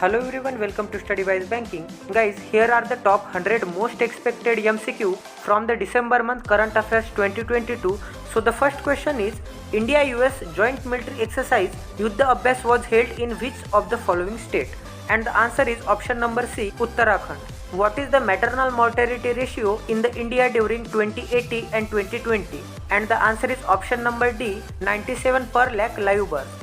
Hello everyone, welcome to StudyWise Banking. Guys, here are the top 100 most expected MCQ from the December month current affairs 2022. So the first question is, India-US joint military exercise Yuddha Abhyas was held in which of the following state? And the answer is option number C, Uttarakhand. What is the maternal mortality ratio in the India during 2018 and 2020? And the answer is option number D, 97 per lakh live birth.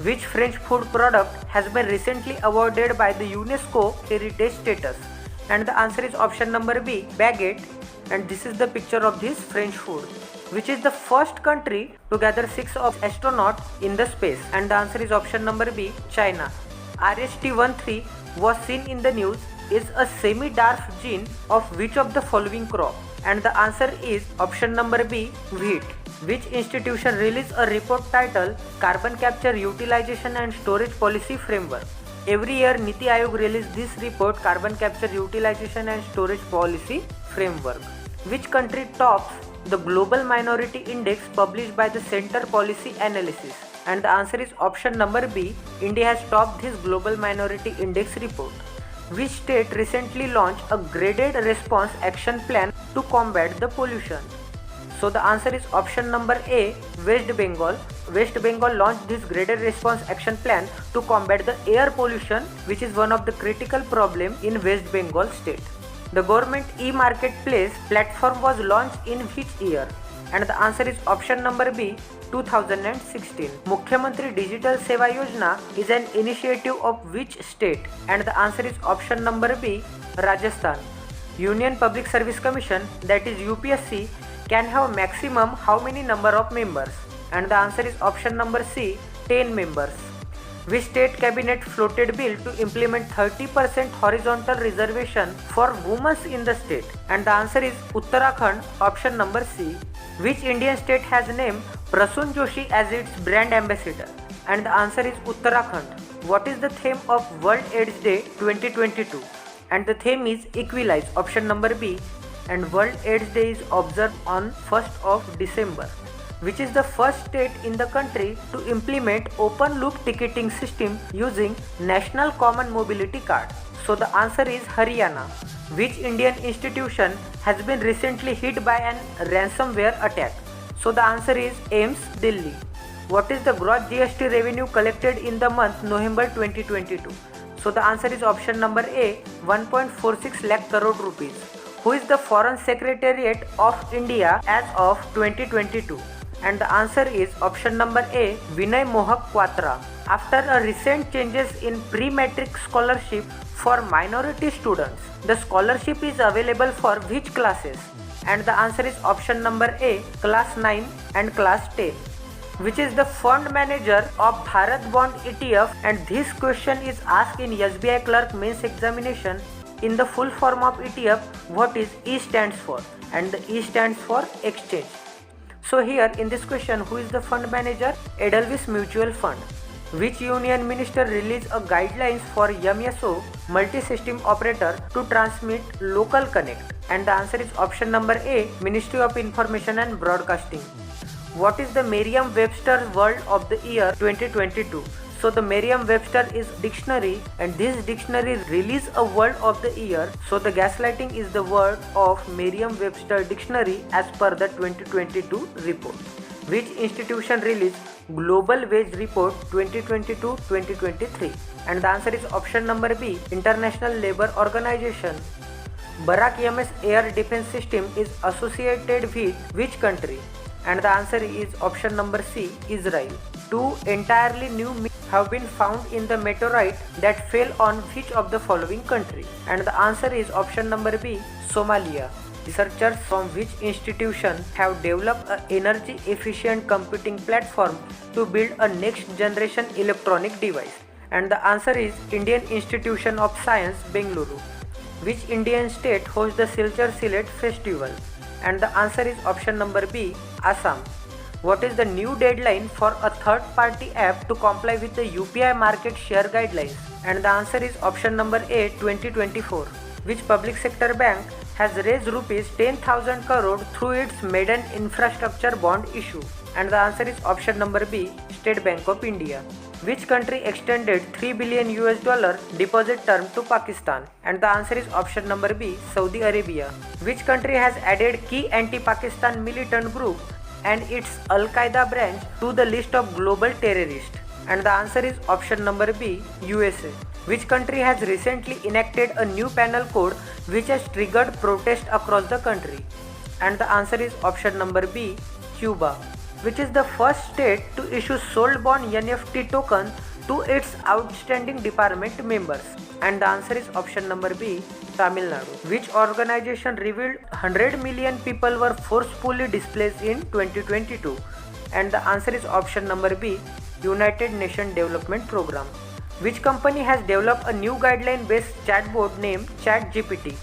Which French food product has been recently awarded by the UNESCO heritage status? And the answer is option number B, baguette. And this is the picture of this French food. Which is the first country to gather 6 of astronauts in the space? And the answer is option number B, China. RST13 was seen in the news is a semi-dwarf gene of which of the following crop? And the answer is option number B, wheat. Which institution released a report titled Carbon Capture Utilization and Storage Policy Framework? Every year Niti Aayog releases this report, Carbon Capture Utilization and Storage Policy Framework. Which country tops the Global Minority Index published by the Center Policy Analysis? And the answer is option number B, India has topped this Global Minority Index report. Which state recently launched a graded response action plan to combat the pollution? So the answer is option number A, West Bengal. West Bengal launched this graded response action plan to combat the air pollution, which is one of the critical problem in West Bengal state. The government e-marketplace platform was launched in which year? And the answer is option number B, 2016. Mukhyamantri Digital Seva Yojana is an initiative of which state? And the answer is option number B, Rajasthan. Union Public Service Commission, that is UPSC, can have maximum how many number of members? And the answer is option number C, 10 members. Which state cabinet floated bill to implement 30% horizontal reservation for women in the state? And the answer is Uttarakhand, option number C. Which Indian state has named Prasoon Joshi as its brand ambassador? And the answer is Uttarakhand. What is the theme of World AIDS Day 2022? And the theme is Equalize, option number B. And World AIDS Day is observed on 1st of December. Which is the first state in the country to implement open loop ticketing system using National Common Mobility Card? So the answer is Haryana. Which Indian institution has been recently hit by an ransomware attack? So the answer is AIIMS, Delhi. What is the gross GST revenue collected in the month November 2022? So the answer is option number A, 1.46 lakh crore rupees. Who is the Foreign Secretariat of India as of 2022? And the answer is option number A, Vinay Mohak Quatra. After a recent changes in pre-matric scholarship for minority students, the scholarship is available for which classes? And the answer is option number A, class 9 and class 10. Which is the fund manager of Bharat Bond ETF? And this question is asked in SBI Clerk Mains Examination. In the full form of ETF, what is E stands for? And the E stands for exchange. So here in this question, who is the fund manager? Edelweiss Mutual Fund. Which union minister released a guidelines for MSO multi-system operator to transmit local connect? And the answer is option number A, Ministry of Information and Broadcasting. What is the Merriam-Webster Word of the Year 2022? So the Merriam-Webster is dictionary, and this dictionary release a word of the year. So the gaslighting is the word of Merriam-Webster dictionary as per the 2022 report. Which institution released Global Wage Report 2022-2023? And the answer is option number B, International Labour Organization. Barak MS air defense system is associated with which country? And the answer is option number C, Israel. Two entirely new have been found in the meteorite that fell on which of the following country? And the answer is option number B, Somalia. Researchers from which institution have developed an energy efficient computing platform to build a next generation electronic device? And the answer is Indian Institution of Science, Bengaluru. Which Indian state hosts the Silchar Sillet festival? And the answer is option number B, Assam. What is the new deadline for a third-party app to comply with the UPI market share guidelines? And the answer is option number A, 2024. Which public sector bank has raised rupees 10,000 crore through its maiden infrastructure bond issue? And the answer is option number B, State Bank of India. Which country extended $3 billion deposit term to Pakistan? And the answer is option number B, Saudi Arabia. Which country has added key anti-Pakistan militant group and its Al-Qaeda branch to the list of global terrorists? And the answer is option number B, USA. Which country has recently enacted a new penal code which has triggered protest across the country? And the answer is option number B, Cuba. Which is the first state to issue sold bond NFT token to its outstanding department members? And the answer is option number B, Tamil Nadu. Which organization revealed 100 million people were forcefully displaced in 2022? And the answer is option number B, United Nations Development Program. Which company has developed a new guideline-based chatbot named ChatGPT?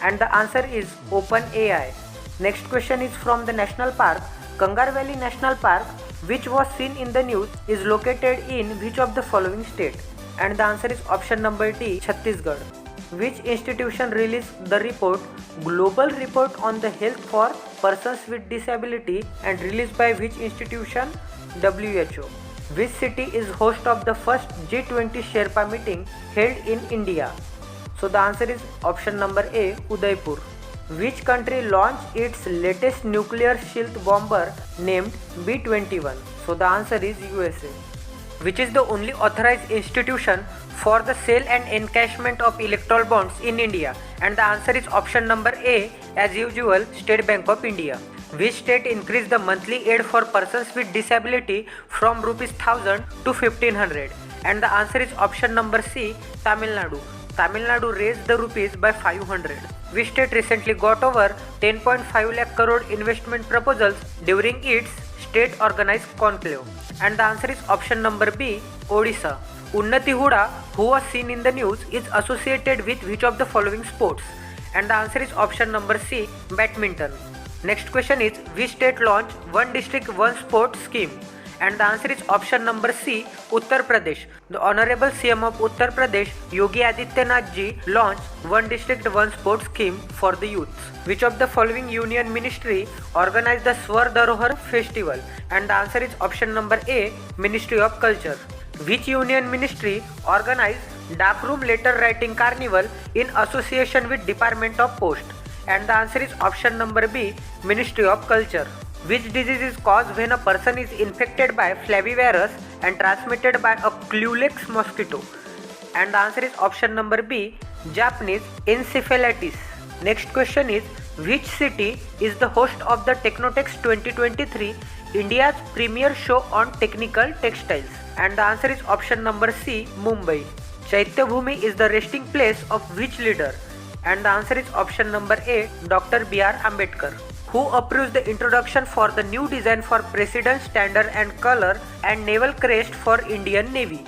And the answer is OpenAI. Next question is from the national park. Kangar Valley National Park, which was seen in the news, is located in which of the following state? And the answer is option number D, Chhattisgarh. Which institution released the report Global Report on the Health for Persons with Disability and released by which institution? WHO. Which city is host of the first G20 Sherpa meeting held in India? So the answer is option number A, Udaipur. Which country launched its latest nuclear shield bomber named B-21? So the answer is USA. Which is the only authorized institution for the sale and encashment of electoral bonds in India? And the answer is option number A, as usual, State Bank of India. Which state increased the monthly aid for persons with disability from ₹1,000 to 1,500? And the answer is option number C, Tamil Nadu. Tamil Nadu raised the rupees by 500. Which state recently got over 10.5 lakh crore investment proposals during its state organized conclave? And the answer is option number B, Odisha. Unnati Huda, who was seen in the news, is associated with which of the following sports? And the answer is option number C, badminton. Next question is, which state launched One District One Sport scheme? And the answer is option number C, Uttar Pradesh. The Honorable CM of Uttar Pradesh, Yogi Adityanath ji, launched One District One Sport scheme for the youth. Which of the following union ministry organized the Swar Dharohar festival? And the answer is option number A, Ministry of Culture. Which union ministry organized Darkroom Letter Writing Carnival in association with Department of Post? And the answer is option number B, Ministry of Culture. Which disease is caused when a person is infected by flavivirus and transmitted by a Culex mosquito? And the answer is option number B, Japanese encephalitis. Next question is, which city is the host of the Technotex 2023, India's premier show on technical textiles? And the answer is option number C, Mumbai. Chaityabhumi is the resting place of which leader? And the answer is option number A, Dr. B.R. Ambedkar. Who approves the introduction for the new design for President's Standard and Color and Naval Crest for Indian Navy?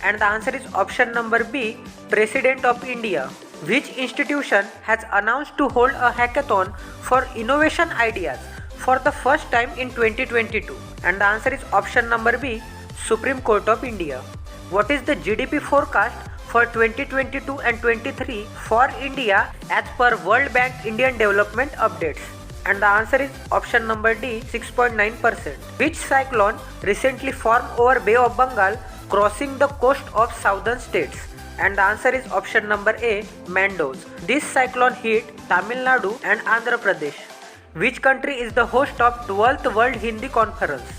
And the answer is option number B, President of India. Which institution has announced to hold a hackathon for innovation ideas for the first time in 2022? And the answer is option number B, Supreme Court of India. What is the GDP forecast for 2022 and 23 for India as per World Bank Indian Development Updates? And the answer is option number D, 6.9%. Which cyclone recently formed over Bay of Bengal crossing the coast of southern states? And the answer is option number A, Mandos. This cyclone hit Tamil Nadu and Andhra Pradesh. Which country is the host of 12th World Hindi Conference?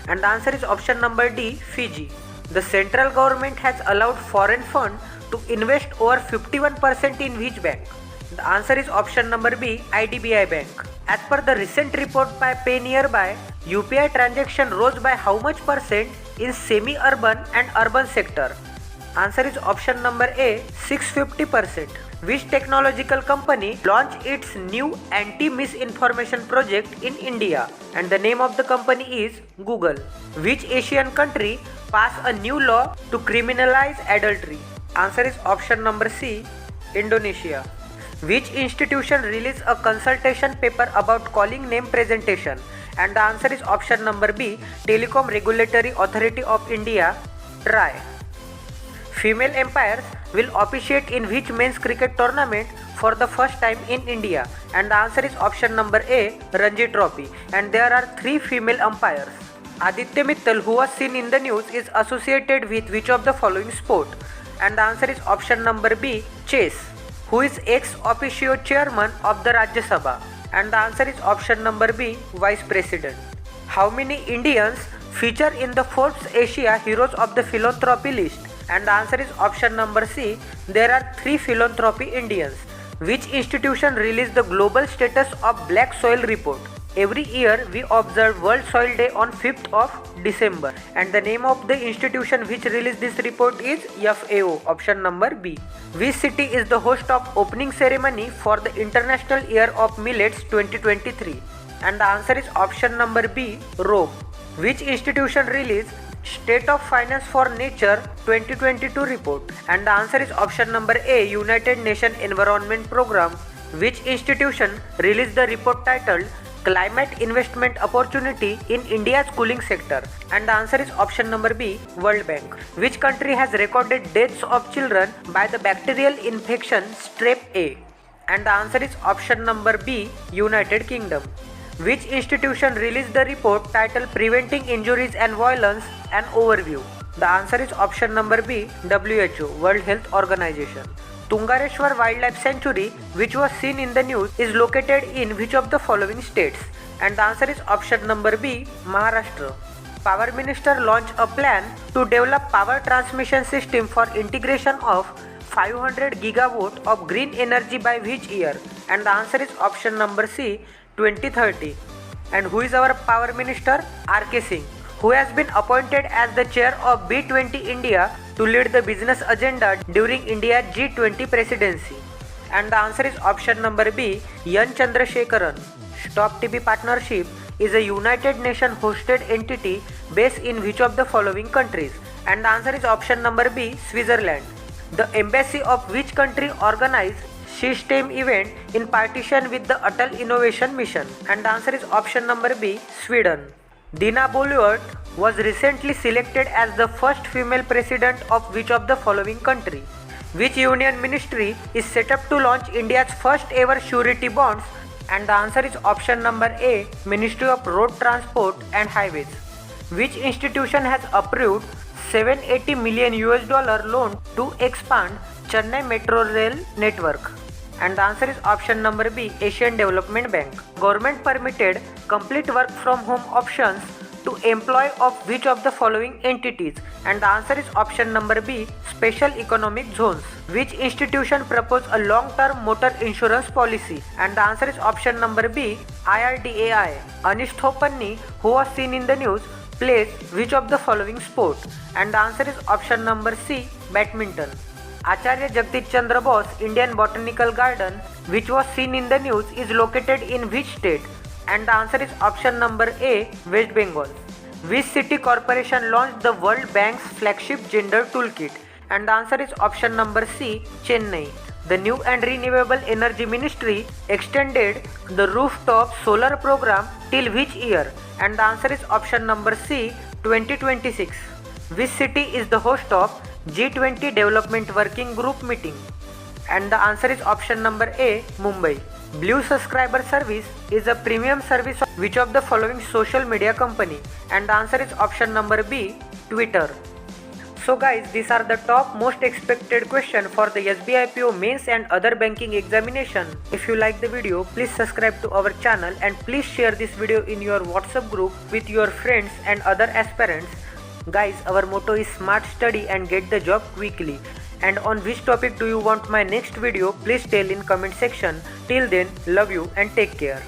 And the answer is option number D, Fiji. The central government has allowed foreign funds to invest over 51% in which bank? The answer is option number B, IDBI Bank. As per the recent report by Pay Nearby, UPI transaction rose by how much percent in semi-urban and urban sector? Answer is option number A, 650%. Which technological company launched its new anti-misinformation project in India? And the name of the company is Google. Which Asian country passed a new law to criminalize adultery? Answer is option number C, Indonesia. Which institution released a consultation paper about calling name presentation? And the answer is option number B, Telecom Regulatory Authority of India, TRAI. Female umpires will officiate in which men's cricket tournament for the first time in India? And the answer is option number A, Ranji Trophy. And there are 3 female umpires. Aditya Mittal, who was seen in the news, is associated with which of the following sport? And the answer is option number B, chess. Who is ex officio chairman of the Rajya Sabha? And the answer is option number B, Vice President. How many Indians feature in the Forbes Asia Heroes of the Philanthropy list? And the answer is option number C, there are 3 philanthropy Indians. Which institution released the global status of black soil report? Every year we observe World Soil Day on 5th of December, and the name of the institution which released this report is FAO, option number B. Which city is the host of opening ceremony for the International Year of Millets 2023? And the answer is option number B, Rome. Which institution released State of Finance for Nature 2022 report? And the answer is option number A, United Nations Environment Program. Which institution released the report titled Climate Investment Opportunity in India's Cooling Sector? And the answer is option number B, World Bank. Which country has recorded deaths of children by the bacterial infection Strep A? And the answer is option number B, United Kingdom. Which institution released the report titled Preventing Injuries and Violence, an Overview? The answer is option number B, WHO, World Health Organization. Tungareshwar Wildlife Sanctuary, which was seen in the news, is located in which of the following states? And the answer is option number B, Maharashtra. Power Minister launched a plan to develop power transmission system for integration of 500 gigawatt of green energy by which year? And the answer is option number C, 2030. And who is our Power Minister? R.K. Singh, who has been appointed as the chair of B20 India to lead the business agenda during India's G20 presidency. And the answer is option number B, N. Chandrasekaran. Stop TB Partnership is a United Nations hosted entity based in which of the following countries? And the answer is option number B, Switzerland. The embassy of which country organized SEASTEM event in partition with the Atal Innovation Mission? And the answer is option number B, Sweden. Dina Boluart was recently selected as the first female president of which of the following country? Which union ministry is set up to launch India's first ever surety bonds? And the answer is option number A, Ministry of Road Transport and Highways. Which institution has approved $780 million loan to expand Chennai Metro Rail network? And the answer is option number B, Asian Development Bank. Government permitted complete work from home options to employ of which of the following entities? And the answer is option number B, Special Economic Zones. Which institution proposed a long-term motor insurance policy? And the answer is option number B, IRDAI. Anish Thopanni, who was seen in the news, plays which of the following sport? And the answer is option number C, badminton. Acharya Jagdish Chandra Bose Indian Botanical Garden, which was seen in the news, is located in which state? And the answer is option number A, West Bengal. Which city corporation launched the World Bank's flagship gender toolkit? And the answer is option number C, Chennai. The New and Renewable Energy Ministry extended the rooftop solar program till which year? And the answer is option number C, 2026. Which city is the host of G20 Development Working Group meeting? And the answer is option number A, Mumbai. Blue Subscriber Service is a premium service of which of the following social media company? And the answer is option number B, Twitter. So guys, these are the top most expected question for the SBI PO mains and other banking examination. If you like the video, please subscribe to our channel and please share this video in your WhatsApp group with your friends and other aspirants. Guys, our motto is smart study and get the job quickly. And on which topic do you want my next video? Please tell in comment section. Till then, love you and take care.